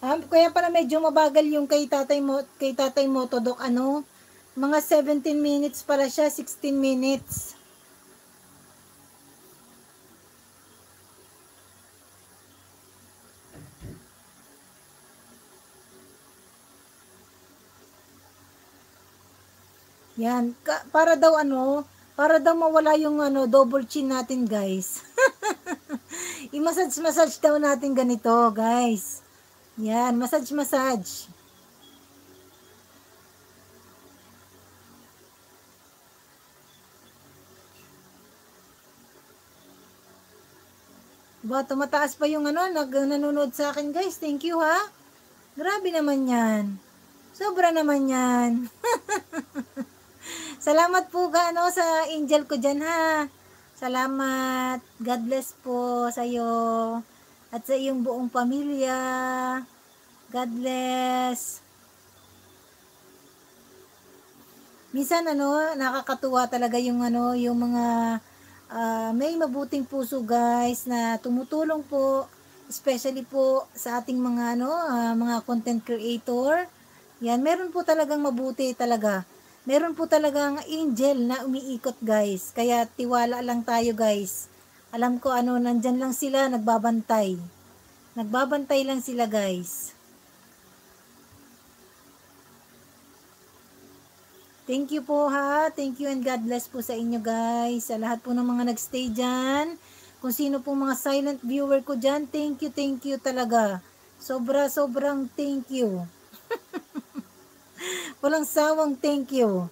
Kaya pala medyo mabagal yung kay Tatay Motodok, ano, mga 17 minutes pala siya, 16 minutes. Yan, para daw ano, para daw mawala yung ano, double chin natin, guys. I-massage daw natin ganito, guys. Yan, massage. Ba, tumataas pa yung ano, nanonood sa akin, guys. Thank you, ha. Grabe naman yan. Sobra naman yan. Salamat po ano, sa angel ko dyan, ha. Salamat. God bless po sa iyo at sa iyong buong pamilya. God bless. Minsan ano, nakakatuwa talaga yung ano, yung mga may mabuting puso, guys, na tumutulong po, especially po sa ating mga ano, mga content creator. Yan, meron po talagang mabuti talaga. Meron po talagang angel na umiikot, guys. Kaya tiwala lang tayo, guys. Alam ko ano, nandyan lang sila, nagbabantay. Nagbabantay lang sila, guys. Thank you po, ha. Thank you and God bless po sa inyo, guys. Sa lahat po ng mga nagstay dyan. Kung sino po mga silent viewer ko dyan, thank you talaga. Sobrang thank you. Walang sawang thank you.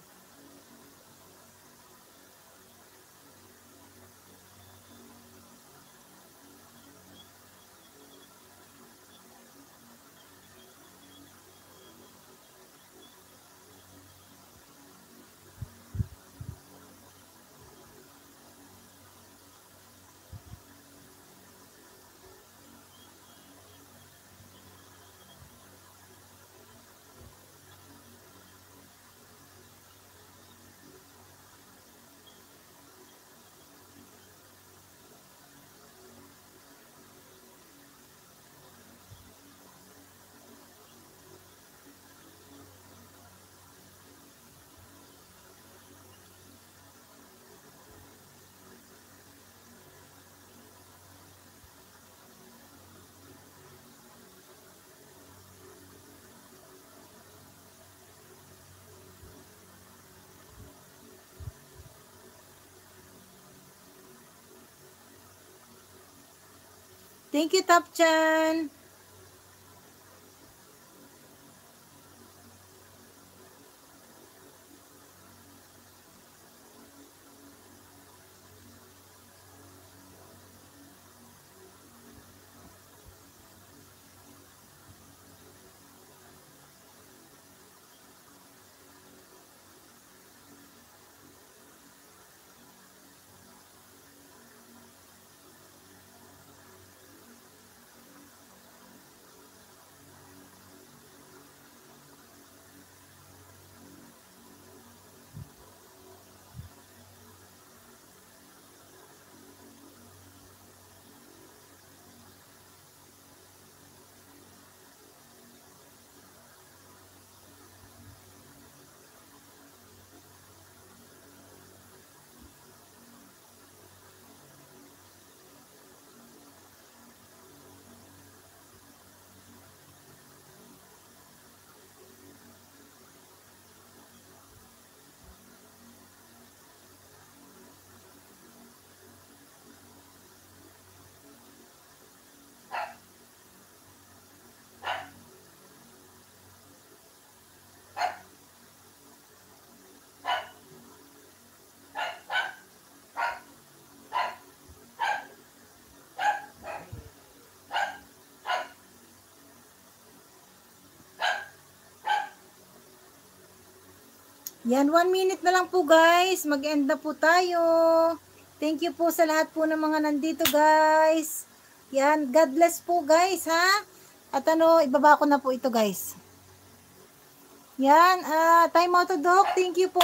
Thank you, Tapchan. Yan, 1 minute na lang po, guys. Mag-end na po tayo. Thank you po sa lahat po ng mga nandito, guys. Yan, God bless po, guys, ha? At ano, ibaba ko na po ito, guys. Yan, time out to Doc. Thank you po.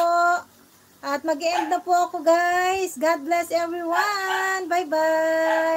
At mag-end na po ako, guys. God bless everyone. Bye-bye.